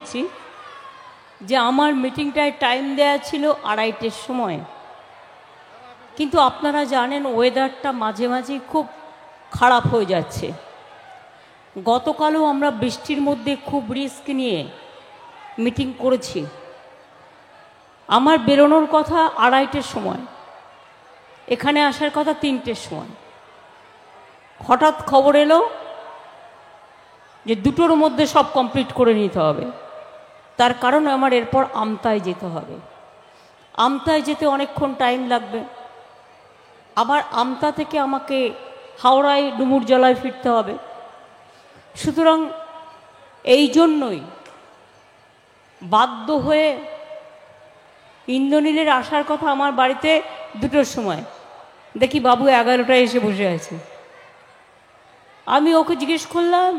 বলছি যে আমার মিটিংটায় টাইম দেয়া ছিল 2:30-এর সময়, কিন্তু আপনারা জানেন ওয়েদারটা মাঝে মাঝে খুব খারাপ হয়ে যাচ্ছে। গতকালও আমরা বৃষ্টির মধ্যে খুব রিস্ক নিয়ে মিটিং করেছি। আমার বেরোনোর কথা 2:30-এর সময়, এখানে আসার কথা 3টের সময়। হঠাৎ খবর এলো যে 2টোর মধ্যে সব কমপ্লিট করে নিতে হবে। তার কারণ আমার এরপর আমতায় যেতে হবে। আমতায় যেতে অনেকক্ষণ টাইম লাগবে। আবার আমতা থেকে আমাকে হাওড়ায় ডুমুরজলায় ফিরতে হবে। সুতরাং এই জন্যই বাধ্য হয়ে ইন্দ্রনীলের আসার কথা আমার বাড়িতে 2টোর সময়, দেখি বাবু 11টায় এসে বসে আছে। আমি ওকে জিজ্ঞেস করলাম,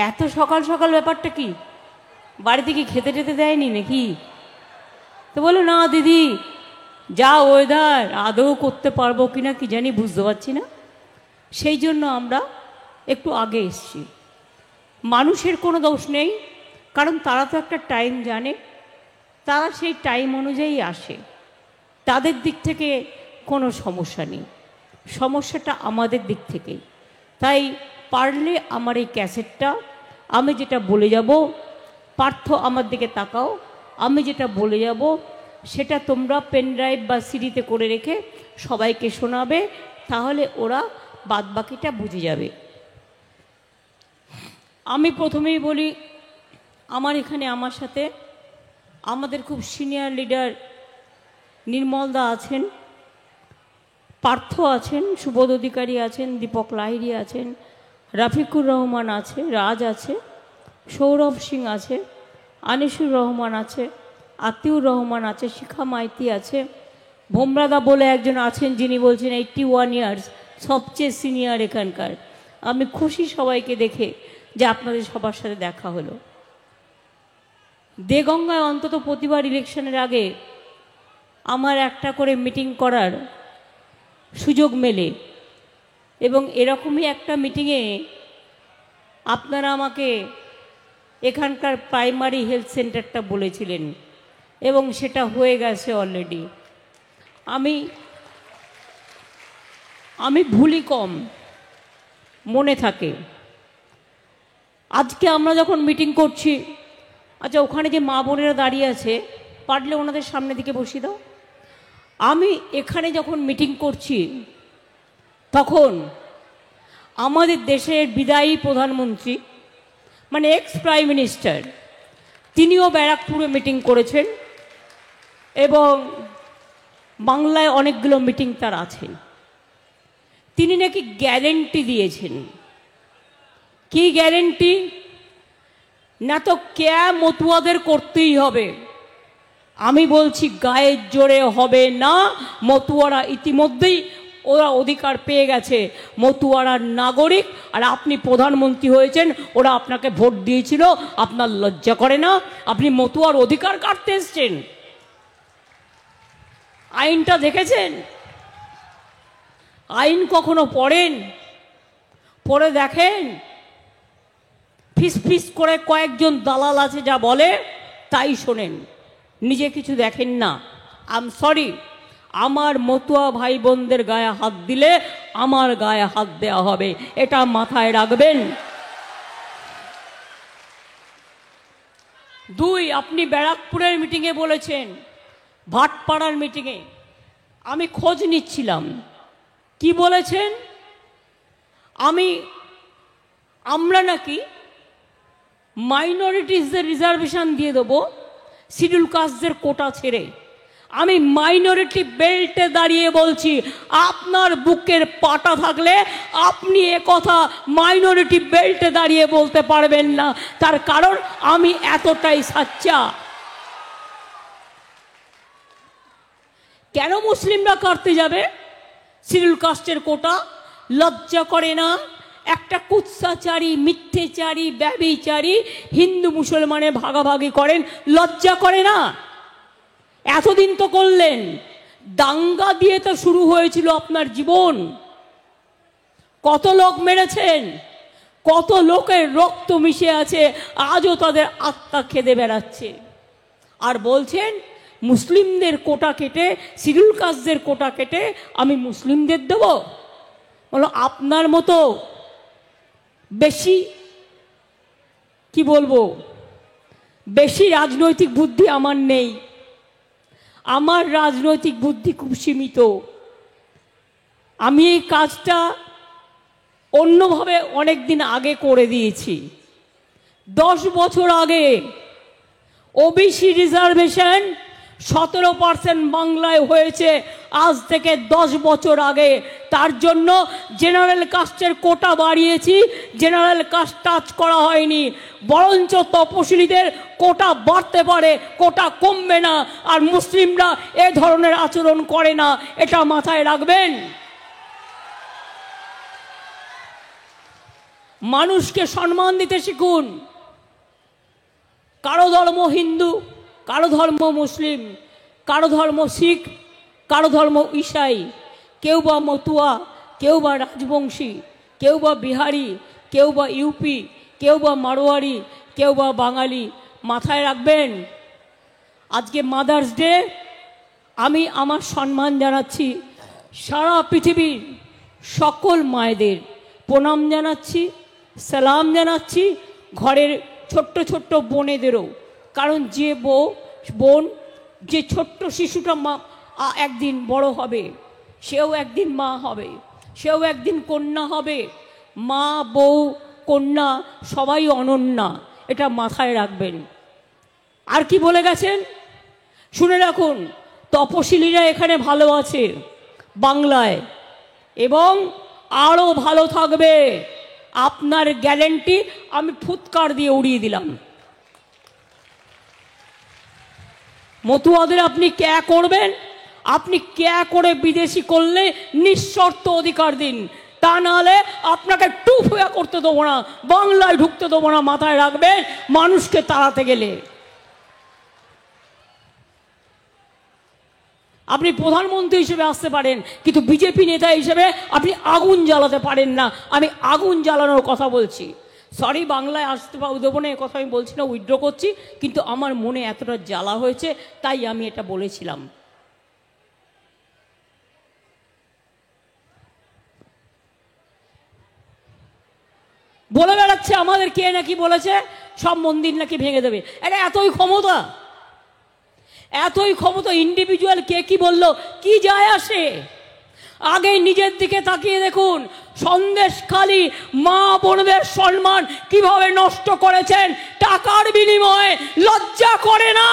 এত সকাল সকাল ব্যাপারটা কি? বাড়িতে কি খেতে টেতে দেয়নি নাকি? তো বলো, না দিদি, যা ওয়েদার আদৌ করতে পারবো কিনা কি জানি, বুঝতে পারছি না, সেই জন্য আমরা একটু আগে এসছি। মানুষের কোনো দোষ নেই, কারণ তারা তো একটা টাইম জানে, তারা সেই টাইম অনুযায়ী আসে। তাদের দিক থেকে কোনো সমস্যা নেই, সমস্যাটা আমাদের দিক থেকেই। তাই পারলে আমার এই ক্যাসেটটা আমি যেটা বলে যাব, পার্থ আমার দিকে তাকাও, আমি যেটা বলে যাব সেটা তোমরা পেন ড্রাইভ বা সিডিতে করে রেখে সবাইকে শোনাবে, তাহলে ওরা বাদবাকিটা বুঝে যাবে। আমি প্রথমেই বলি, আমার এখানে আমার সাথে আমাদের খুব সিনিয়র লিডার নির্মলদা আছেন, পার্থ আছেন, সুবোধ অধিকারী আছেন, দীপক লাহিড়ী আছেন, রাফিকুর রহমান আছে, রাজ আছে, সৌরভ সিং আছে, আনিসুর রহমান আছে, আতিউর রহমান আছে, শিখা মাইতি আছে, ভোমরাদা বলে একজন আছেন যিনি বলছেন 81 ইয়ার্স, সবচেয়ে সিনিয়র এখানকার। আমি খুশি সবাইকে দেখে যে আপনাদের সবার সাথে দেখা হলো। দেগঙ্গায় অন্তত প্রতিবার ইলেকশনের আগে আমার একটা করে মিটিং করার সুযোগ মেলে, এবং এরকমই একটা মিটিংয়ে আপনারা আমাকে এখানকার প্রাইমারি হেলথ সেন্টারটা বলেছিলেন, এবং সেটা হয়ে গেছে অলরেডি। আমি ভুলি কম, মনে থাকে। আজকে আমরা যখন মিটিং করছি, আচ্ছা ওখানে যে মা বোনেরা দাঁড়িয়ে আছে, পারলে ওনাদের সামনে দিকে বসিয়ে দাও। আমি এখানে যখন মিটিং করছি তখন আমাদের দেশের বিদায়ী প্রধানমন্ত্রী, মানে এক্স প্রাইম মিনিস্টার, তিনিও ব্যারাকপুরে মিটিং করেছেন, এবং বাংলায় অনেকগুলো মিটিং তার আছে। তিনি নাকি গ্যারেন্টি দিয়েছেন। কি গ্যারেন্টি? না তো ক্যা মতুয়াদের করতেই হবে। আমি বলছি গায়ের জোরে হবে না। মতুয়ারা ইতিমধ্যেই ওরা অধিকার পেয়ে গেছে, মতুয়ারার নাগরিক, আর আপনি প্রধানমন্ত্রী হয়েছেন, ওরা আপনাকে ভোট দিয়েছিল। আপনার লজ্জা করে না? আপনি মতুয়ার অধিকার কাটতে এসছেন। আইনটা দেখেছেন? আইন কখনো পড়েন? পড়ে দেখেন? ফিস ফিস করে কয়েকজন দালাল আছে, যা বলে তাই শোনেন, নিজে কিছু দেখেন না। আই এম সরি, আমার মতুয়া ভাই বোনদের গায়ে হাত দিলে আমার গায়ে হাত দেওয়া হবে, এটা মাথায় রাখবেন। 2, আপনি ব্যারাকপুরের মিটিংয়ে বলেছেন, ভাটপাড়ার মিটিংয়ে আমি খোঁজ নিচ্ছিলাম, কি বলেছেন? আমরা নাকি মাইনরিটিসদের রিজার্ভেশন দিয়ে দেবো, শিডিউল কাস্টদের কোটা ছেড়ে। আমি মাইনরিটি বেল্টে দাঁড়িয়ে বলছি, আপনার বুকের পাটা থাকলে আপনি কথা মাইনরিটি বেল্টে দাঁড়িয়ে বলতে পারবেন না। তার কারণ আমি এতটাই সাচ্চা। কেন মুসলিমরা কাটতে যাবে শিডিউল কাস্টের কোটা? লজ্জা করে না? একটা কুৎসাচারী, মিথ্যেচারী, ব্যভিচারী হিন্দু মুসলমানে ভাগাভাগি করেন, লজ্জা করে না? এতদিন তো করলেন, দাঙ্গা দিয়ে তো শুরু হয়েছিল আপনার জীবন। কত লোক মেরেছেন, কত লোকের রক্ত মিশে আছে, আজও তাদের আত্মা খেদে বেড়াচ্ছে। আর বলছেন মুসলিমদের কোটা কেটে, শিডিউল কাস্টদের কোটা কেটে আমি মুসলিমদের দেব। বলো আপনার মতো বেশি কি বলবো, বেশি রাজনৈতিক বুদ্ধি আমার নেই। আমার রাজনৈতিক বুদ্ধি খুব সীমিত। আমি এই কাজটা অন্যভাবে অনেক দিন আগে করে দিয়েছি। 10 বছর আগে ওবিসি রিজার্ভেশন 17% বাংলায় হয়েছে, আজ থেকে 10 বছর আগে। তার জন্য জেনারেল কাস্টের কোটা বাড়িয়েছি, জেনারেল কাস্ট টাচ করা হয়নি। বরঞ্চ তপশিলীদের কোটা বাড়তে পারে, কোটা কমবে না। আর মুসলিমরা এ ধরনের আচরণ করে না, এটা মাথায় রাখবেন। মানুষকে সম্মান দিতে শিখুন। কারো ধর্ম হিন্দু, কারো ধর্ম মুসলিম, কারো ধর্ম শিখ, কারো ধর্ম ঈসাই, কেউ বা মতুয়া, কেউ বা রাজবংশী, কেউ বা বিহারি, কেউ বা ইউপি, কেউ বা মারোয়ারি, কেউ বা বাঙালি। মাথায় রাখবেন আজকে মাদার্স ডে। আমি আমার সম্মান জানাচ্ছি সারা পৃথিবীর সকল মায়েদের, প্রণাম জানাচ্ছি, সালাম জানাচ্ছি ঘরের ছোট্ট ছোট্ট বোনেদেরও। কারণ যে বোন, যে ছোট্ট শিশুটা একদিন বড় হবে, সেও একদিন মা হবে, সেও একদিন কন্যা হবে। মা, বউ, কন্যা সবাই অনন্যা, এটা মাথায় রাখবেন। আর কি বলে গেছেন শুনে রাখুন, তপশিলীরা এখানে ভালো আছে বাংলায়, এবং আরও ভালো থাকবে। আপনার গ্যারেন্টি আমি ফুৎকার দিয়ে উড়িয়ে দিলাম। মতুয়াদের আপনি ক্যা করবেন? আপনি ক্যা করে বিদেশি করলে নিঃশর্ত অধিকার দিন, তা নাহলে আপনাকে টুপ হয়ে করতে দেবো না, বাংলায় ঢুকতে দেবো না। মাথায় রাখবেন মানুষকে তাড়াতে গেলে। আপনি প্রধানমন্ত্রী হিসেবে আসতে পারেন, কিন্তু বিজেপি নেতা হিসেবে আপনি আগুন জ্বালাতে পারেন না। আমি আগুন জ্বালানোর কথা বলছি। সরি, বাংলায় আসতে দেবো না, এ কথা আমি বলছি না, উইথড্র করছি। কিন্তু আমার মনে এতটা জ্বালা হয়েছে, তাই আমি এটা বলেছিলাম। বলে বেড়াচ্ছে আমাদের কে নাকি বলেছে সব মন্দির নাকি ভেঙে দেবে। এটা এতই ক্ষমতা, এতই ক্ষমতা। ইন্ডিভিজুয়াল কে কি বললো কি যায় আসে? আগে নিজের দিকে তাকিয়ে দেখুন, সন্দেশখালী মা বোনদের সম্মান কিভাবে নষ্ট করেছেন টাকার বিনিময়ে। লজ্জা করে না?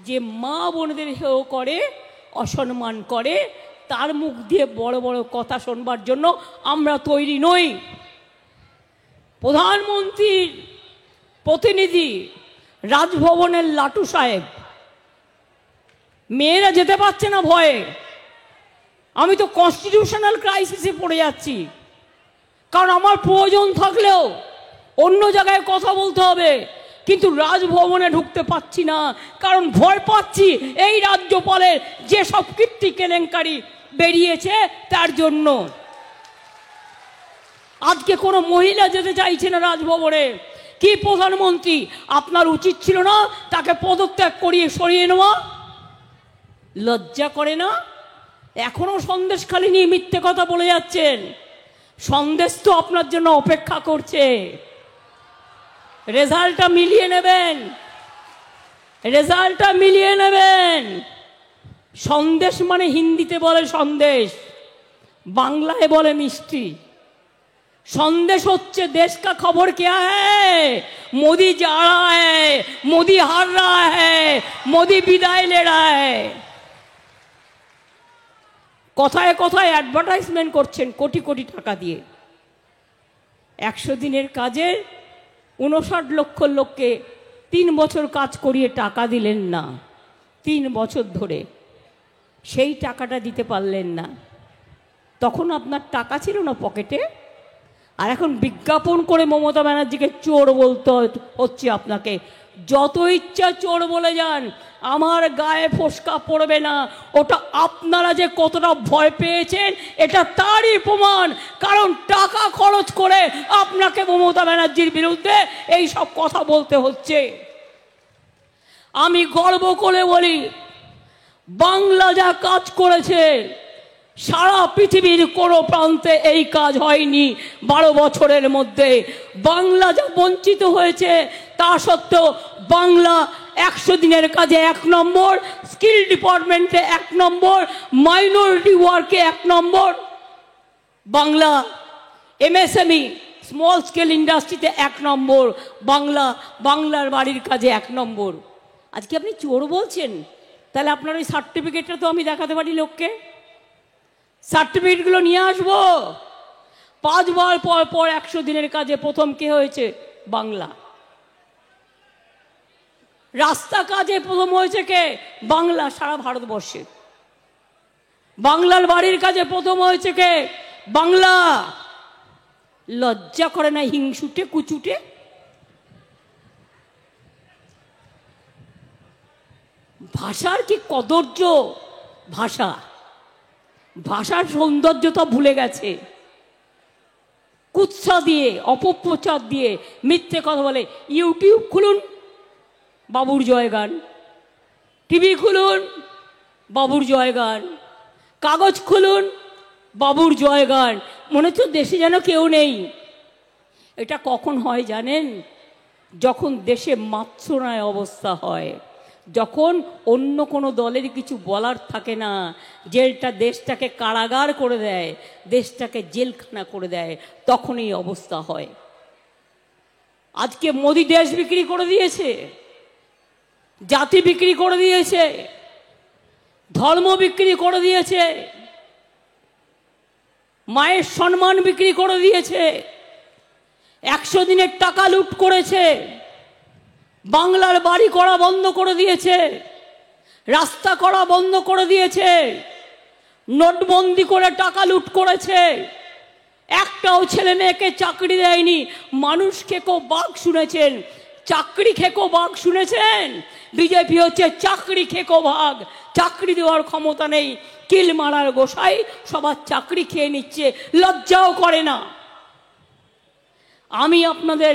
যে মা বোনদের হেয় করে, অসম্মান করে, তার মুখ দিয়ে বড় বড় কথা শুনবার জন্য আমরা তৈরি নই। প্রধানমন্ত্রীর প্রতিনিধি রাজভবনের লাটু সাহেব, মেয়েরা যেতে পারছে না ভয়ে। আমি তো কনস্টিটিউশনাল ক্রাইসিসে পড়ে যাচ্ছি, কারণ আমার প্রয়োজন থাকলেও অন্য জায়গায় কথা বলতে হবে, কিন্তু রাজভবনে ঢুকতে পাচ্ছি না, কারণ ভয় পাচ্ছি এই রাজ্যপালের যে সব কীর্তি কেলেঙ্কারি বেরিয়েছে তার জন্য। আজকে কোনো মহিলা যেতে চাইছে না রাজভবনে। কি প্রধানমন্ত্রী, আপনার উচিত ছিল না তাকে পদত্যাগ করিয়ে সরিয়ে নেওয়া? লজ্জা করে না? এখনো সন্দেশখালী নিয়ে মিথ্যে কথা বলে যাচ্ছেন। সন্দেশ তো আপনার জন্য অপেক্ষা করছে। রেজাল্টটা মিলিয়ে নেবেন, রেজাল্টটা মিলিয়ে নেবেন। সন্দেশ মানে হিন্দিতে বলে সন্দেশ, বাংলায় বলে মিষ্টি। संदेश होच्छे देश का खबर क्या है? मोदी जा रहा है, मोदी हार रहा है, मोदी विदाई ले रहा है। কথায় কথায় অ্যাডভার্টাইজমেন্ট করছেন কোটি কোটি টাকা দিয়ে। 100 দিনের কাজে 59 লক্ষ লোককে 3 বছর কাজ করিয়ে টাকা দিলেন না, 3 বছর ধরে সেই টাকাটা দিতে পারলেন না। তখন আপনার টাকা ছিল না পকেটে? আর এখন বিজ্ঞাপন করে মমতা ব্যানার্জিকে চোর বলতে হচ্ছে আপনাকে। যত ইচ্ছা চোর বলে যান, আমার গায়ে ফোসকা পড়বে না। ওটা আপনারা যে কতটা ভয় পেয়েছেন এটা তারই প্রমাণ, কারণ টাকা খরচ করে আপনাকে মমতা ব্যানার্জির বিরুদ্ধে এই সব কথা বলতে হচ্ছে। আমি গর্ব করে বলি, বাংলা যা কাজ করেছে সারা পৃথিবীর কোনো প্রান্তে এই কাজ হয়নি 12 বছরের মধ্যে। বাংলা যা বঞ্চিত হয়েছে তা সত্ত্বেও বাংলা 100 দিনের কাজে 1 নম্বর, স্কিল ডিপার্টমেন্টে 1 নম্বর, মাইনরিটি ওয়ার্কে 1 নম্বর, বাংলা এমএসএমই স্মল স্কেল ইন্ডাস্ট্রিতে 1 নম্বর, বাংলার বাড়ির কাজে 1 নম্বর। আজকে আপনি চোর বলছেন, তাহলে আপনার ওই সার্টিফিকেটটা তো আমি দেখাতে পারি লোককে। সার্টিফিকেটগুলো নিয়ে আসবো। 5 বার পর 100 দিনের কাজে প্রথম কে হয়েছে? বাংলা। রাস্তা কাজে প্রথম হয়েছে কে? বাংলা। সারা ভারতবর্ষে বাংলার বাড়ির কাজে প্রথম হয়েছে কে? বাংলা। লজ্জা করে না হিংসুটে কুচুটে? ভাষার কি কদর্য! ভাষার সৌন্দর্যতা ভুলে গেছে। কুৎসা দিয়ে, অপপ্রচার দিয়ে মিথ্যে কথা বলে। ইউটিউব খুলুন, বাবুর জয়গান। টিভি খুলুন, বাবুর জয়গান। কাগজ খুলুন, বাবুর জয়গান। মনে হচ্ছে দেশে যেন কেউ নেই। এটা কখন হয় জানেন? যখন দেশে মাৎসরায় অবস্থা হয়, যখন অন্য কোনো দলের কিছু বলার থাকে না, জেলটা দেশটাকে কারাগার করে দেয়, দেশটাকে জেলখানা করে দেয়, তখন এই অবস্থা হয়। আজকে মোদি দেশ বিক্রি করে দিয়েছে, জাতি বিক্রি করে দিয়েছে, ধর্ম বিক্রি করে দিয়েছে, মায়ের সম্মান বিক্রি করে দিয়েছে, 100 দিনের টাকা লুট করেছে, বাংলার বাড়ি করা বন্ধ করে দিয়েছে, রাস্তা করা বন্ধ করে দিয়েছে, নোটবন্দি করে টাকা লুট করেছে, একটাও ছেলে মেয়েকে চাকরি দেয়নি। মানুষ খেকো বাঘ শুনেছেন, চাকরি খেকো বাঘ শুনেছেন? বিজেপি হচ্ছে চাকরি খেকো বাঘ। চাকরি দেওয়ার ক্ষমতা নেই, কিল মারার গোসাই, সবার চাকরি খেয়ে নিচ্ছে, লজ্জাও করে না। আমি আপনাদের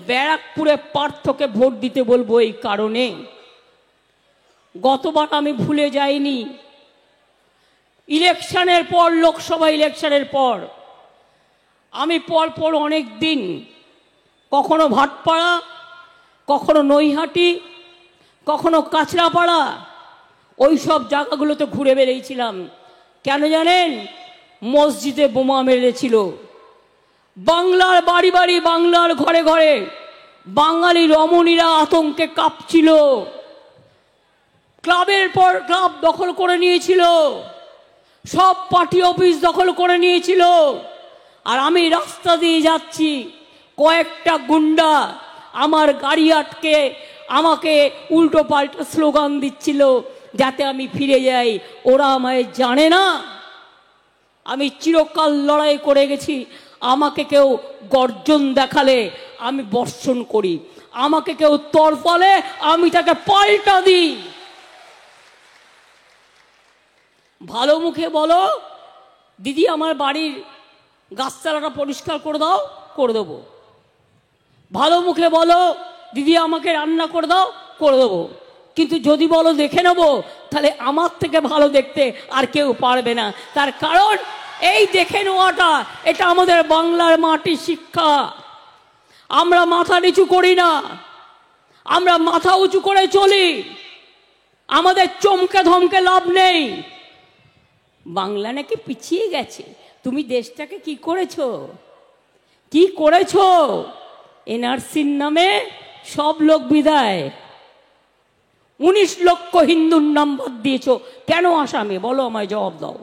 ব্যারাকপুরে পার্থকে ভোট দিতে বলবো এই কারণে, গতবার আমি ভুলে যাইনি। ইলেকশনের পর, লোকসভা ইলেকশনের পর আমি পরপর অনেক দিন কখনো ভাটপাড়া, কখনো নৈহাটি, কখনো কাঁচরাপাড়া, ওই সব জায়গাগুলোতে ঘুরে বেরিয়েছিলাম। কেন জানেন? মসজিদে বোমা মেরেছিল। বাংলার বাড়ি বাড়ি, বাংলার ঘরে ঘরে বাঙালি রমণীরা আতঙ্কে কাঁপছিল। ক্লাবের পর ক্লাব দখল করে নিয়েছিল, সব পার্টি অফিস দখল করে নিয়েছিল। আর আমি রাস্তা দিয়ে যাচ্ছি, কয়েকটা গুন্ডা আমার গাড়ি আটকে আমাকে উল্টো পাল্টা স্লোগান দিচ্ছিল যাতে আমি ফিরে যাই। ওরা আমায় জানে না, আমি চিরকাল লড়াই করে গেছি। আমাকে কেউ গর্জন দেখালে আমি বর্ষণ করি, আমাকে কেউ তরফালে আমি তাকে পাল্টা দিই। ভালো মুখে বলো, দিদি আমার বাড়ির গাছতলাটা পরিষ্কার করে দাও, করে দেবো। ভালো মুখে বলো, দিদি আমাকে রান্না করে দাও, করে দেবো। কিন্তু যদি বলো দেখে নেবো, তাহলে আমার থেকে ভালো দেখতে আর কেউ পারবে না। তার কারণ এই দেখে নেওয়াটা, এটা আমাদের বাংলার মাটির শিক্ষা। আমরা মাথা নিচু করি না, আমরা মাথা উঁচু করে চলি। আমাদের চমকে ধমকে লাভ নেই। বাংলা নাকি পিছিয়ে গেছে, তুমি দেশটাকে কি করেছো? কি করেছো? এনআরসির নামে সব লোক বিদায়। 19 লক্ষ হিন্দুর নাম বাদ দিয়েছো কেন আসামে? বলো, আমায় জবাব দাও।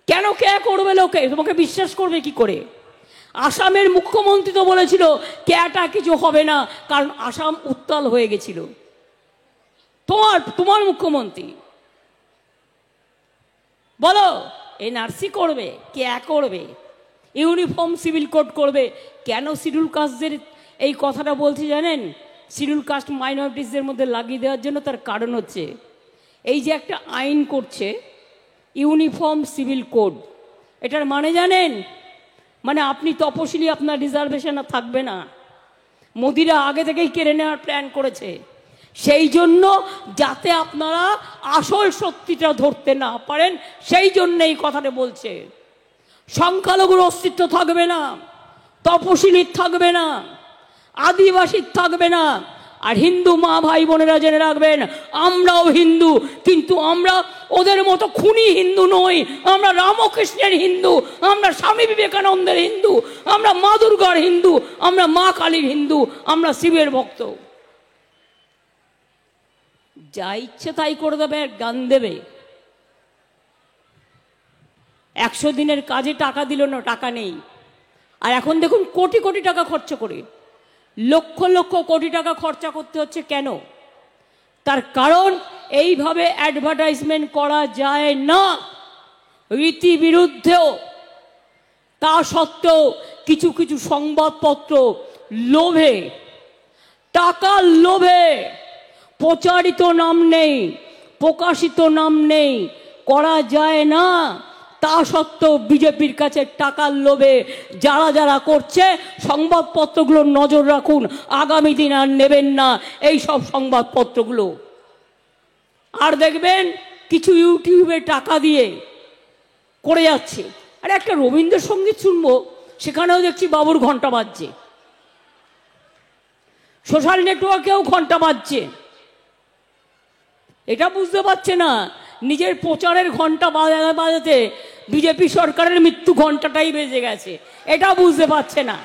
কেন? কে করবে? লোকে তোমাকে বিশ্বাস করবে কি করে? আসামের মুখ্যমন্ত্রী তো বলেছিল কেটা কিছু হবে না, কারণ আসাম উত্তাল হয়ে গেছিল। তোমার মুখ্যমন্ত্রী বলো এনআরসি করবে, কে করবে? ইউনিফর্ম সিভিল কোড করবে। কেন শিডিউল কাস্টদের এই কথাটা বলছি জানেন? শিডিউল কাস্ট মাইনরিটিসদের মধ্যে লাগিয়ে দেওয়ার জন্য। তার কারণ হচ্ছে এই যে একটা আইন করছে ইউনিফর্ম সিভিল কোড, এটার মানে জানেন? মানে আপনি তপশিলি, আপনার রিজার্ভেশন থাকবে না। মোদিরা আগে থেকেই কেড়ে নেওয়ার প্ল্যান করেছে, সেই জন্য যাতে আপনারা আসল সত্যিটা ধরতে না পারেন, সেই জন্য এই কথাটা বলছে। সংখ্যালঘুর অস্তিত্ব থাকবে না, তপশিলির থাকবে না, আদিবাসীর থাকবে না। আর হিন্দু মা ভাই বোনেরা জেনে রাখবেন, আমরাও হিন্দু, কিন্তু আমরা ওদের মতো খুনি হিন্দু নই। আমরা রামকৃষ্ণের হিন্দু, আমরা স্বামী বিবেকানন্দের হিন্দু, আমরা মা দুর্গার হিন্দু, আমরা মা কালীর হিন্দু, আমরা শিবের ভক্ত। যা ইচ্ছে তাই করে দেবে, গান দেবে। 100 দিনের কাজে টাকা দিল না, টাকা নেই। আর এখন দেখুন কোটি কোটি টাকা খরচ করে, লক্ষ লক্ষ কোটি টাকা খরচা করতে হচ্ছে। কেন? তার কারণ এইভাবে অ্যাডভার্টাইজমেন্ট করা যায় না, রীতি বিরুদ্ধেও। তা সত্ত্বেও কিছু কিছু সংবাদপত্র লোভে, টাকার লোভে, প্রচারিত নাম নেই, প্রকাশিত নাম নেই, করা যায় না। তা সত্ত্বেও বিজেপির কাছে টাকার লোভে যারা যারা করছে, সংবাদপত্রগুলো নজর রাখুন, আগামী দিন আর নেবেন না এই সব সংবাদপত্রগুলো। আর দেখবেন কিছু ইউটিউবে টাকা দিয়ে করে যাচ্ছে। আর একটা রবীন্দ্রসঙ্গীত শুনবো, সেখানেও দেখছি বাবুর ঘন্টা বাজছে, সোশ্যাল নেটওয়ার্কেও ঘন্টা বাজছে। এটা বুঝতে পারছে না নিজের প্রচারের ঘন্টা বাজাতে বিজেপি সরকারের মৃত্যু ঘন্টাটাই বেজে গেছে, এটা বুঝতে পারছে না।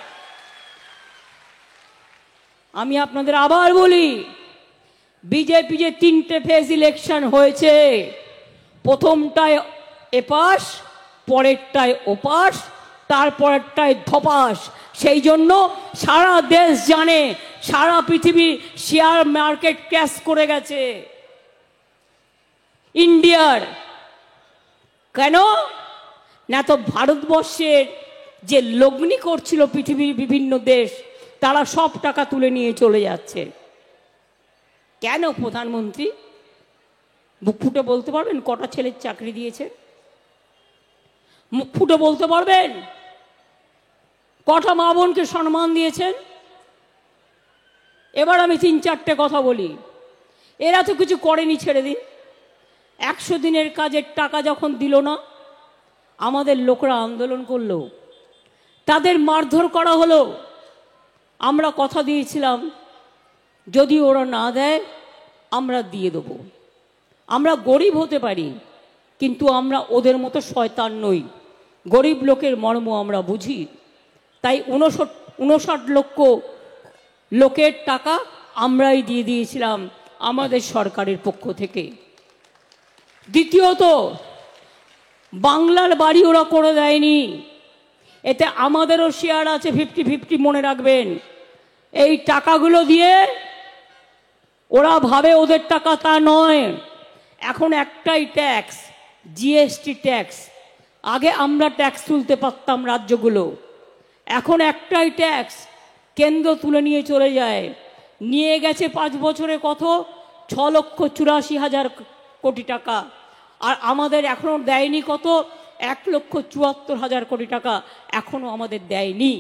আমি আপনাদের আবার বলি, বিজেপি যে 3টে ফেজ ইলেকশন হয়েছে, প্রথমটায় এপাশ, পরেরটায় ওপাশ, তারপরেরটায় ধপাস। সেই জন্য সারা দেশ জানে, সারা পৃথিবী শেয়ার মার্কেট ক্র্যাশ করে গেছে ইন্ডিয়ার। কেন না? তো ভারতবর্ষের যে লগ্নি করছিল পৃথিবীর বিভিন্ন দেশ, তারা সব টাকা তুলে নিয়ে চলে যাচ্ছে। কেন? প্রধানমন্ত্রী মুখ ফুটে বলতে পারবেন কটা ছেলের চাকরি দিয়েছে? মুখ ফুটে বলতে পারবেন কটা মা বোনকে সম্মান দিয়েছেন? এবার আমি 3-4টে কথা বলি। এরা তো কিছু করেনি, ছেড়ে দিন। 100 দিনের কাজের টাকা যখন দিল না, আমাদের লোকরা আন্দোলন করলো, তাদের মারধর করা হলো। আমরা কথা দিয়েছিলাম যদি ওরা না দেয় আমরা দিয়ে দেবো। আমরা গরিব হতে পারি, কিন্তু আমরা ওদের মতো শয়তান নই। গরিব লোকের মর্ম আমরা বুঝি। তাই 59 লক্ষ লোকের টাকা আমরাই দিয়ে দিয়েছিলাম আমাদের সরকারের পক্ষ থেকে। দ্বিতীয়ত, বাংলার বাড়ি ওরা করে দেয়নি, এতে আমাদেরও শেয়ার আছে 50-50, মনে রাখবেন। এই টাকাগুলো দিয়ে ওরা ভাবে ওদের টাকা, তা নয়। এখন একটাই ট্যাক্স, জিএসটি ট্যাক্স। আগে আমরা ট্যাক্স তুলতে পারতাম রাজ্যগুলো, এখন একটাই ট্যাক্স, কেন্দ্র তুলে নিয়ে চলে যায়। নিয়ে গেছে 5 বছরে কত? 6,84,000 কোটি টাকা। আর আমাদের এখনো দেয়নি কত? 1,74,000 কোটি টাকা এখনো আমাদের দেয়নি।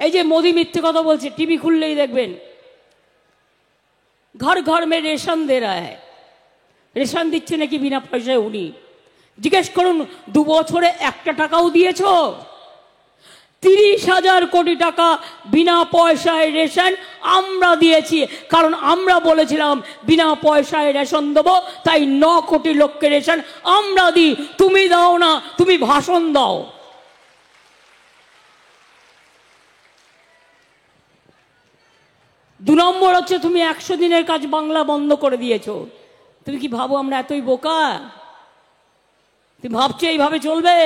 এই যে মোদি মিথ্যে কথা বলছে, টিভি খুললেই দেখবেন ঘর ঘর মে রেশন দে রা হ্যায়। রেশন দিচ্ছে নাকি বিনা পয়সায় উনি? জিজ্ঞেস করুন 2 বছরে 1টা টাকাও দিয়েছ? 30,000 কোটি টাকা বিনা পয়সায় রেশন আমরা দিয়েছি, কারণ আমরা বলেছিলাম বিনা পয়সায় রেশন দেবো, তাই 9 কোটি লোককে রেশন আমরা দিই। তুমি দাও না, তুমি ভাষণ দাও। দু নম্বর হচ্ছে তুমি 100 দিনের কাজ বাংলা বন্ধ করে দিয়েছো। তুমি কি ভাবো আমরা এতই বোকা? তুমি ভাবছো এইভাবে চলবে?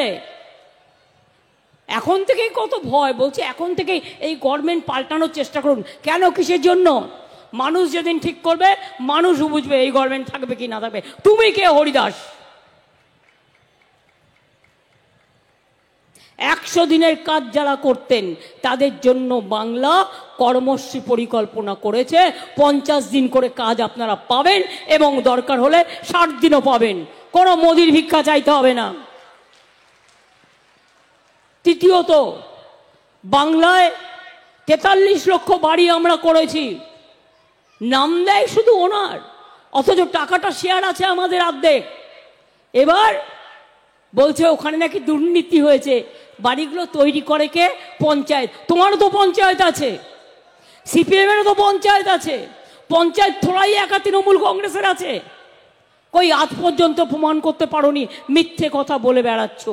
এখন থেকেই কত ভয়, বলছে এখন থেকেই এই গভর্নমেন্ট পাল্টানোর চেষ্টা করুন। কেন? কিসের জন্য? মানুষ যেদিন ঠিক করবে মানুষ বুঝবে এই গভর্নমেন্ট থাকবে কি না থাকবে। তুমি কে হরিদাস? 100 দিনের কাজ যারা করতেন তাদের জন্য বাংলা কর্মশ্রী পরিকল্পনা করেছে। 50 দিন করে কাজ আপনারা পাবেন এবং দরকার হলে 60 দিনও পাবেন, কোনো মোদির ভিক্ষা চাইতে হবে না। তৃতীয়ত, বাংলায় 43 লক্ষ বাড়ি আমরা করেছি, নাম দেয় শুধু ওনার, অথচ টাকাটা শেয়ার আছে আমাদের অর্ধেক। এবার বলছে ওখানে নাকি দুর্নীতি হয়েছে। বাড়িগুলো তৈরি করে কে? পঞ্চায়েত। তোমারও তো পঞ্চায়েত আছে, সিপিএমেরও তো পঞ্চায়েত আছে। পঞ্চায়েত থোড়াই একা তৃণমূল কংগ্রেসের আছে। কই আজ পর্যন্ত প্রমাণ করতে পারোনি, মিথ্যে কথা বলে বেড়াচ্ছ।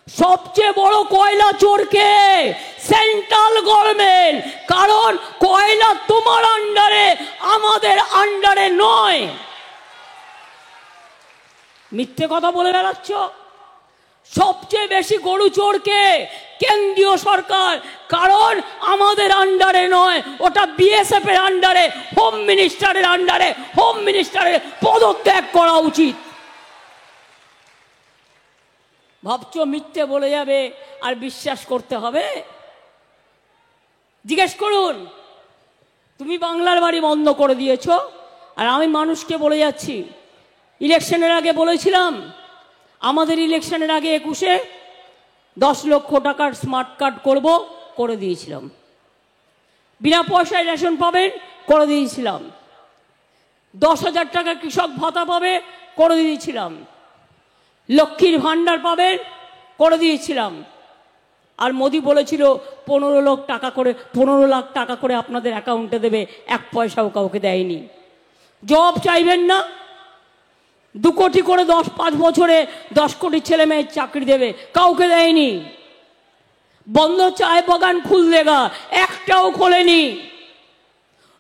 সবচেয়ে বড় কয়লা চোরকে? Central government. কারণ কয়লা তোমার আন্ডারে, আমাদের আন্ডারে নয়। মিথ্যে কথা বলে বেড়াচ্ছ। সবচেয়ে বেশি গরু চোরকে? কেন্দ্রীয় সরকার। কারণ আমাদের আন্ডারে নয়, ওটা বিএসএফ এর আন্ডারে, হোম মিনিস্টারের আন্ডারে। হোম মিনিস্টারের পদত্যাগ করা উচিত। ভাবছো মিথ্যে বলে যাবে আর বিশ্বাস করতে হবে? জিজ্ঞেস করুন। তুমি বাংলার বাড়ি বন্ধ করে দিয়েছো, আর আমি মানুষকে বলে যাচ্ছি, ইলেকশনের আগে বলেছিলাম, আমাদের ইলেকশনের আগে 21-এ 10 লক্ষ টাকার স্মার্ট কার্ড করব, করে দিয়েছিলাম। বিনা পয়সায় রেশন পাবেন, করে দিয়েছিলাম। 10,000 টাকা কৃষক ভাতা পাবে, করে দিয়েছিলাম। লক্ষ্মীর ভাণ্ডার পাবেন, করে দিয়েছিলাম। আর মোদি বলেছিল 15 লাখ টাকা করে আপনাদের অ্যাকাউন্টে দেবে, 1 পয়সাও কাউকে দেয়নি। জব চাইবেন না, 2 কোটি করে 5 বছরে 10 কোটি ছেলে মেয়ের চাকরি দেবে, কাউকে দেয়নি। বন্ধ চায় বাগান খুল দেগা, একটাও খোলেনি।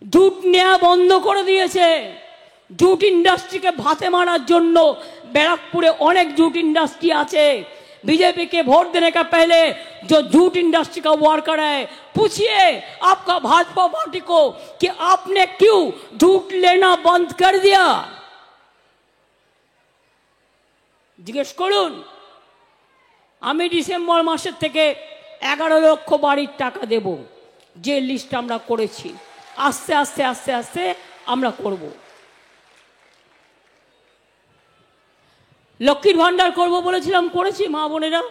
জুট নেওয়া বন্ধ করে দিয়েছে। জুট ইন্ডাস্ট্রিকে ভাতে মারার জন্য बैरकपुरे अनेक जूट इंडस्ट्री आछे। बीजेपी के वोट देने का पहले जो जूट इंडस्ट्री का वर्कर है, पूछिए आपका भाजपा पार्टी को कि आपने क्यों जूट लेना बंद कर दिया। जिज्ञेस करुन। आमी डिसेम्बर मासेर थेके 11 लक्ष बाड़ीर टाका देब, जे लिस्ट आमरा करेछि। आस्ते आस्ते आस्ते आस्ते आमरा करब। लक्ष्मीर भाण्डार करब बोलेছিলাম, করেছি। মা বোনেরা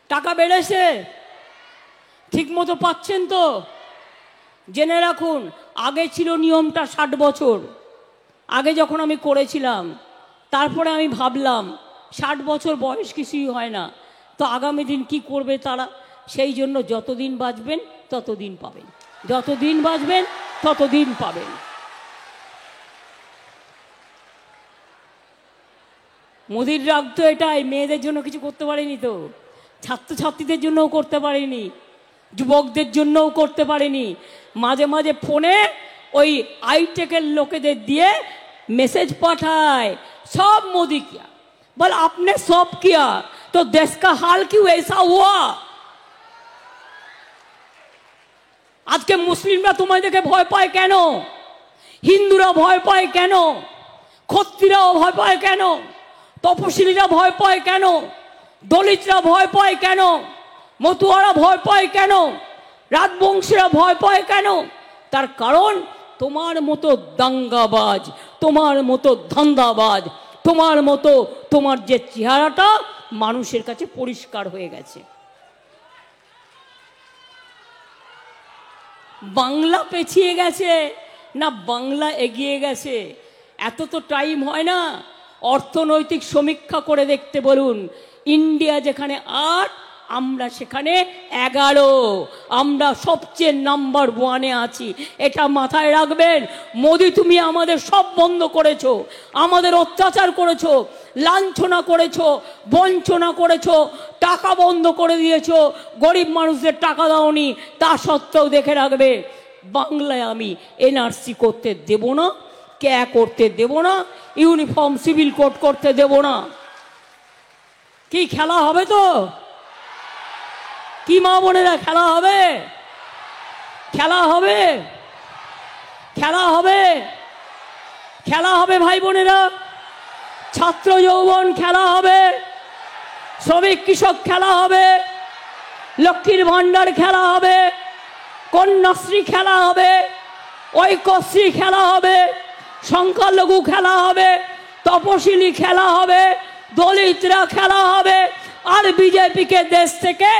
টাকা বেড়েছে, ঠিকমতো পাচ্ছেন তো? জেনে রাখুন, আগে ছিল নিয়মটা 60 বছর। আগে যখন আমি করেছিলাম, তারপরে আমি ভাবলাম 60 বছর বয়স কিছুই হয় না, তো আগামী দিন কি করবে তারা, সেই জন্য যতদিন বাঁচবেন ততদিন পাবেন, যতদিন বাঁচবেন ততদিন পাবেন। মোদির রাগ তো এটাই, মেয়েদের জন্য কিছু করতে পারেনি তো, ছাত্রছাত্রীদের জন্যও করতে পারেনি, যুবকদের জন্যও করতে পারেনি। মাঝে মাঝে ফোনে ওই আইটেকের লোকেদের দিয়ে मैसेज पाठाए, सब मोदी किया। बोल आपने सब किया तो देश का हाल क्यों ऐसा हुआ? आज के मुस्लिमरा तुम्हें देखे भय पाए केनो? हिंदुरा भय पाए केनो? क्षत्रियरा भय पाए केनो? तपशिलीरा भय पाए केनो? दलितरा भय पाए केनो? मতুয়ারা भय पाए केनो? राजबंशीरा भय पाए केनो? तार कारण তোমার মতো দাঙ্গাবাজ, তোমার মতো ধান্দাবাজ, তোমার মতো তোমার যে চেহারাটা মানুষের কাছে পরিষ্কার হয়ে গেছে। বাংলা পেছিয়ে গেছে না বাংলা এগিয়ে গেছে? এত তো টাইম হয় না। অর্থনৈতিক সমীক্ষা করে দেখতে বলুন। ইন্ডিয়া যেখানে 8, আমরা সেখানে 11। আমরা সবচেয়ে নাম্বার 1-এ আছি, এটা মাথায় রাখবেন। মোদি তুমি আমাদের সব বন্ধ করেছো, আমাদের অত্যাচার করেছো, লাঞ্ছনা করেছো, বঞ্চনা করেছো, টাকা বন্ধ করে দিয়েছো, গরিব মানুষদের টাকা দাওনি। তা সত্ত্বেও দেখে রাখবে, বাংলায় আমি এনআরসি করতে দেব না, ক্যা করতে দেব না, ইউনিফর্ম সিভিল কোড করতে দেব না। কি খেলা হবে তো? কি মা বোনেরা খেলা হবে? খেলা হবে, খেলা হবে, খেলা হবে ভাই বোনেরা। ছাত্র যৌবন খেলা হবে, শ্রমিক কৃষক খেলা হবে, লক্ষ্মীর ভাণ্ডার খেলা হবে, কন্যাশ্রী খেলা হবে, ঐক্যশ্রী খেলা হবে, সংখ্যালঘু খেলা হবে, তপশিলি খেলা হবে, দলিতরা খেলা হবে, আর বিজেপিকে দেশ থেকে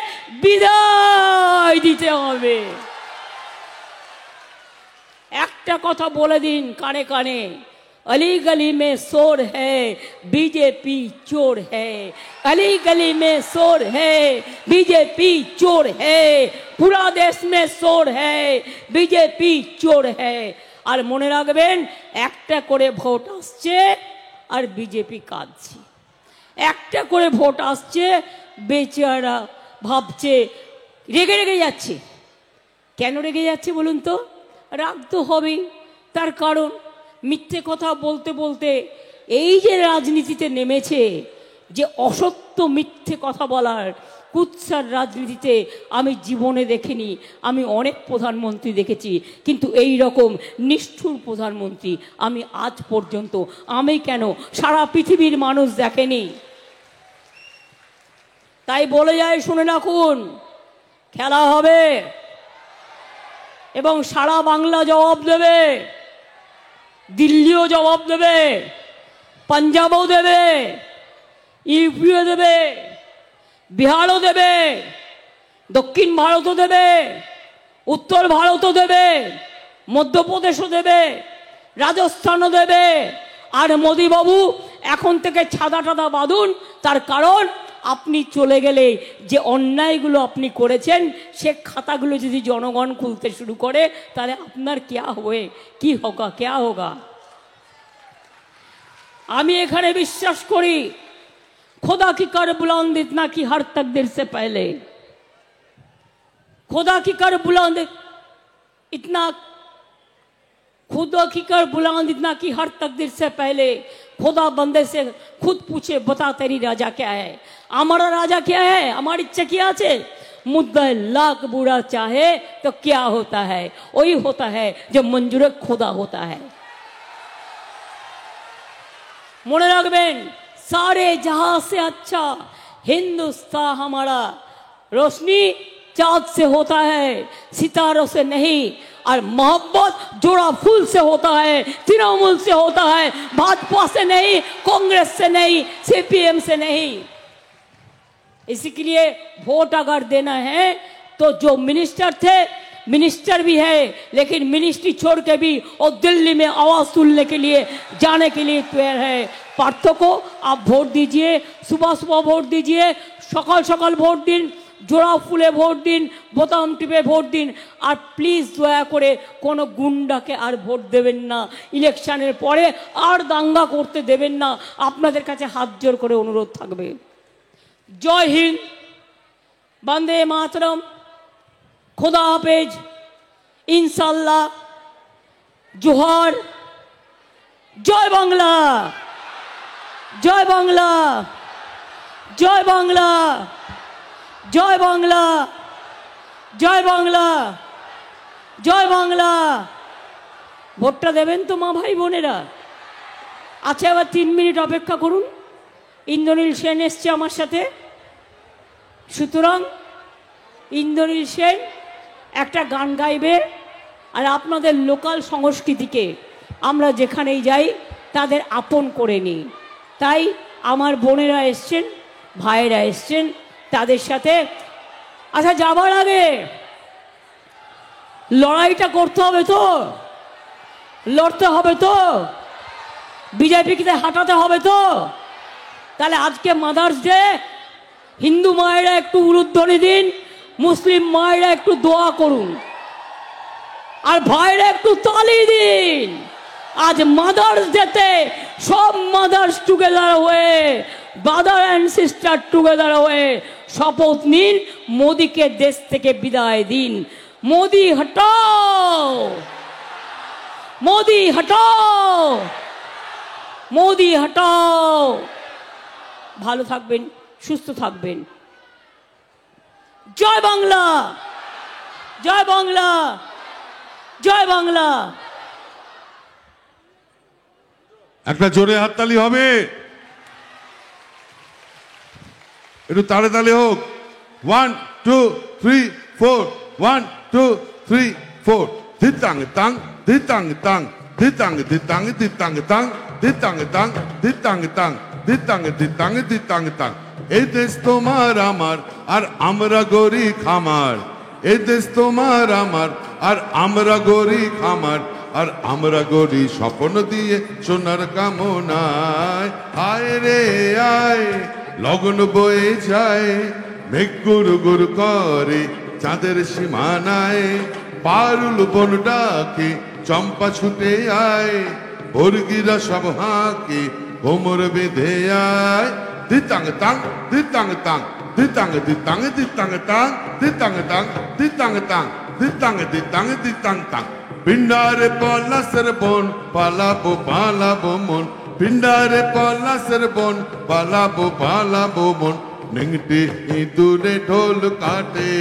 বিদায় দিতে হবে। একটা কথা বলে দিন কানে কানে, अली गली में शोर है बीजेपी चोर है, अली गली में शोर है बीजेपी चोर है, पूरा देश में शोर है बीजेपी चोर है। আর মনে রাখবেন, একটা করে ভোট আসছে আর বিজেপি কাঁদছে, একটা করে ভোট আসছে, বেচারা ভাবছে, রেগে রেগে যাচ্ছে। কেন রেগে যাচ্ছে বলুন তো? রাগ তো হবেই, তার কারণ মিথ্যে কথা বলতে বলতে এই যে রাজনীতিতে নেমেছে, যে অসত্য মিথ্যে কথা বলার কুৎসার রাজনীতিতে আমি জীবনে দেখিনি। আমি অনেক প্রধানমন্ত্রী দেখেছি, কিন্তু এই রকম নিষ্ঠুর প্রধানমন্ত্রী আমি আজ পর্যন্ত, আমি কেন সারা পৃথিবীর মানুষ দেখেনি। তাই বলে যায়, শুনে রাখুন, খেলা হবে এবং সারা বাংলা জবাব দেবে, দিল্লিও জবাব দেবে, পাঞ্জাবও দেবে, ইউপিও দেবে, বিহারও দেবে, দক্ষিণ ভারতও দেবে, উত্তর ভারতও দেবে, মধ্যপ্রদেশও দেবে, রাজস্থানও দেবে। আর মোদিবাবু এখন থেকে ছাদা টাদা বাঁধুন, তার কারণ আপনি চলে গেলে যে অন্যায়গুলো আপনি করেছেন সে খাতাগুলো যদি জনগণ খুলতে শুরু করে, তাহলে আপনার क्या হবে, কি হোগা, क्या होगा। আমি এখানে বিশ্বাস করি, खुदा की कर बुलंद इतना कि हर तकदीर से पहले, खुदा की कर बुलंद इतना, खुदा की कर बुलंद इतना कि हर तकदीर से पहले खुदा बंदे से खुद पूछे, बता तेरी राजा क्या है। हमारा राजा क्या है, हमारी इच्छा क्या है। मुद्दा लाख बुरा चाहे तो क्या होता है, वही होता है जो मंजूर खुदा होता है। মনে রাখবেন, सारे जहां से अच्छा हिंदुस्तान हमारा, रोशनी चाँद से होता है, सितारों से नहीं। और मोहब्बत जोड़ा फूल से होता है, तृणमूल से होता है, भाजपा से नहीं, कांग्रेस से नहीं, सीपीएम से नहीं। इसी के लिए वोट अगर देना है तो जो मिनिस्टर थे, मिनिस्टर भी है, लेकिन मिनिस्ट्री छोड़ के भी और दिल्ली में आवाज सुनने के लिए जाने के लिए तैयार है। पार्थों को आप वोट दीजिए, सुबह सुबह वोट दीजिए, सकाल सकाल वोट दिन, জোড়া ফুলে ভোট দিন, বোতাম টিপে ভোট দিন। আর প্লিজ দয়া করে কোনো গুন্ডাকে আর ভোট দেবেন না, ইলেকশনের পরে আর দাঙ্গা করতে দেবেন না, আপনাদের কাছে হাত জোর করে অনুরোধ থাকবে। জয় হিন্দ, বন্দে মাতরম, খোদা হাফেজ, ইনশাল্লাহ, জোহার, জয় বাংলা, জয় বাংলা, জয় বাংলা, জয় বাংলা, জয় বাংলা, জয় বাংলা। ভোটটা দেবেন তো মা ভাই বোনেরা? আচ্ছা, এবার 3 মিনিট অপেক্ষা করুন, ইন্দ্রনীল সেন এসছে আমার সাথে। সুতরাং ইন্দ্রনীল সেন একটা গান গাইবে, আর আপনাদের লোকাল সংস্কৃতিকে আমরা যেখানেই যাই তাদের আপন করে নিই। তাই আমার বোনেরা এসছেন, ভাইয়েরা এসছেন, তাদের সাথে। আচ্ছা, যাবার আগে লড়াইটা করতে হবে তো, লড়তে হবে তো, বিজেপিকে হাঁটাতে হবে তো। তাহলে আজকে মাদার্স ডে, হিন্দু মায়েরা একটু উলুধ্বনি দিন, মুসলিম মায়েরা একটু দোয়া করুন, আর ভাইরা একটু তালি দিন। আজ মাদার্স ডেতে সব মাদার্স টুগেদার হয়ে, ব্রাদার অ্যান্ড সিস্টার টুগেদার হয়ে শপথ নিন, মোদিকে দেশ থেকে বিদায় দিন। মোদি হটাও, মোদি হটাও, মোদি হটাও। ভালো থাকবেন, সুস্থ থাকবেন। জয় বাংলা, জয় বাংলা, জয় বাংলা। একটা জোরে হাততালি হবে। একটু তালে তালে হোক। 1 2 3 4 1 2 3 4 ধিতাং তাং ধিতাং তাং ধিতাং ধিতাং ধিতাং তাং ধিতাং তাং ধিতাং তাং ধিতাং ধিতাং ধিতাং তাং। এই দেশ তোমার আমার আর আমরা গরি খামার। এই দেশ তোমার আমার আর আমরা গরি খামার। আর আমরা গরি স্বপ্ন দিয়ে সোনার কামনায়। আয় রে আয় লগন বয়ে যায় মেঘ গুরু গুরু করে চাঁদের সীমানায়। পারুল বন ডাকে চম্পা ছুটে আয় বর্গিরা সব হাঁকে কোমর বেঁধে আয়। দিতাং তাং দিতাং তাং দিতাং দিতাং দিতাং তাং দিতাং তাং দিতাং তাং দিতাং দিতাং দিতাং তাং। পিন্ডারে পলাশের বন পালাবো পালাবো মন। পিন্ডারে পলাশের বন পালাবো পালাবো মন। নেংটি ইঁদুরে ঢোল কাটে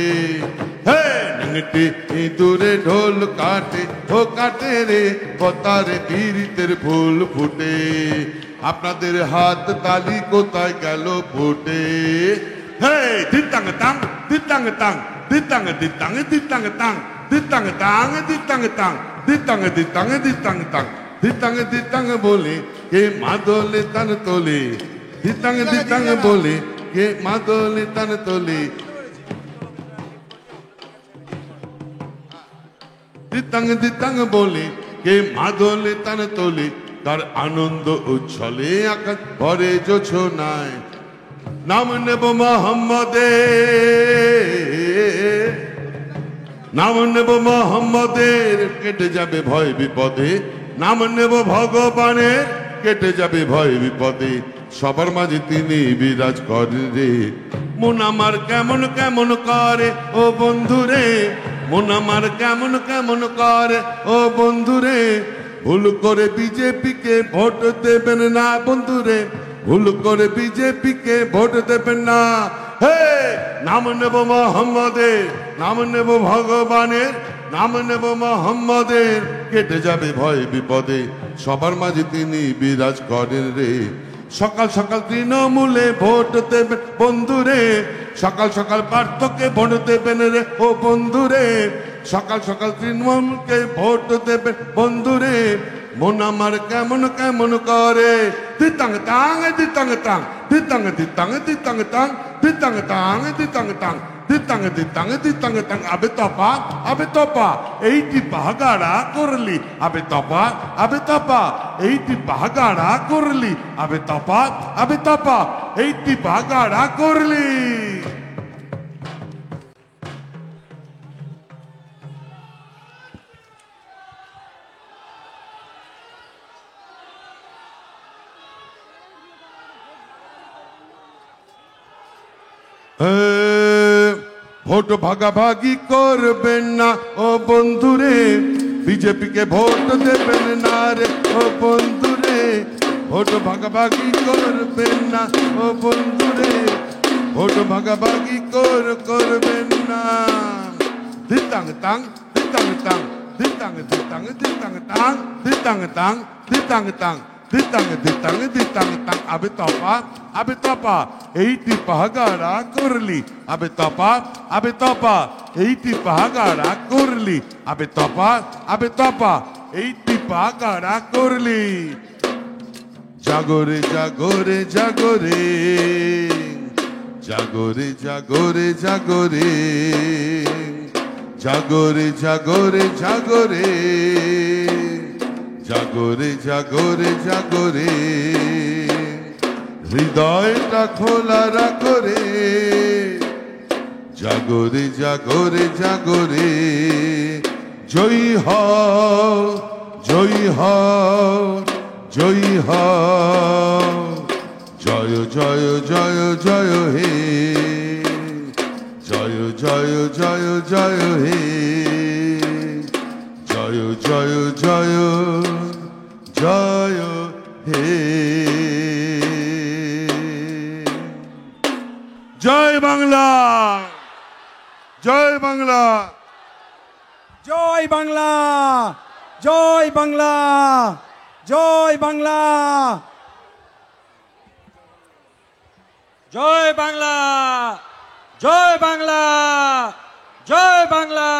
হে নেংটি ইঁদুরে ঢোল কাটে ও কাটে রে পতারে পীড়িতের ফুল ফুটে। আপনাদের হাত তালি কোথায় গেল ফুটে? হে দিতাং তাং দিতাং তাং দিতাং দিতাং দিতাং তাং দিতাং তাং দিতাং তাং দিতাং দিতাং দিতাং তাং দিতাং দিতাং বলে কে মাদলে তান তোলে। দিতাং দিতাং বলে কে মাদলে তান তোলে। দিতাং দিতাং বলে কে মাদলে তান তোলে। তার আনন্দ উচ্ছলে আকাশ ভরে জোছনায়। নাম নেব মোহাম্মদের নাম নেব মোহাম্মদের কেটে যাবে ভয় বিপদে। নাম নেব ভগবানের কেটে যাবে ভয় বিপদে। সবার মাঝে তিনি বিরাজ করে রে। মন আমার কেমন কেমন করে ও বন্ধুরে। মন আমার কেমন কেমন করে ও বন্ধুরে। ভুল করে বিজেপিকে ভোট দেবেন না বন্ধুরে। ভুল করে বিজেপিকে ভোট দেবেন না। হে নাম নেব মোহাম্মদের নাম নেব ভগবানের নাম নেব মোহাম্মদের কেটে যাবে ভয় বিপদে। সবার মাঝে তিনি বিরাজ করেন রে। সকাল সকাল তৃণমূলে ভোট দেবেন বন্ধুরে। সকাল সকাল পার্থকে ভোট দেবেন রে ও বন্ধুরে। সকাল সকাল তৃণমূলকে ভোট দেবেন বন্ধুরে। মন আমার কেমন কেমন করে। দিতাং তাং দিতাং তাং দিতাং দিতাং দিতাং তাং দিতাং তাং দিতাং তাং দিতাং দিতাং দিতাং তাং। আবে তপা এইটি বাগাড়া করলি। আবে তপা এইটি বাগাড়া করলি। আবে তপা এইটি বাগাড়া করলি। ভোট ভাগাভাগি করবেন না ও বন্ধুরে। বিজেপিকে ভোট দেবেন না রে ও বন্ধুরে। ভোট ভাগাভাগি করবেন না ও বন্ধুরে। ভোট ভাগাভাগি করবেন না। দিতাং তাং দিতাং তাং দিতাং দিতাং দিতাং তাং দিতাং তাং দিতাং তাং দিতাং দিতাং দিতাং তাং। আবে তপা এইটি পাহাগাড়া করলি। আবে তপা এইটি পাহাগাড়া করলি। আবে তপা এইটি পাহাগাড়া করলি। জাগরে জাগরে জাগরে জাগরে জাগরে জাগরে জাগরে জাগরে জাগরে জাগরে জাগরে জাগরে। হৃদয়টা খোলা রাখো রে। জাগরে জাগরে জাগরে। জয়ী হও জয়ী হও জয়ী হও। জয় জয় জয় জয় হে জয় জয় জয় জয় হে জয় জয় জয় জয় হে। জয় বাংলা জয় বাংলা জয় বাংলা জয় বাংলা জয় বাংলা। জয় বাংলা, জয় বাংলা, জয় বাংলা।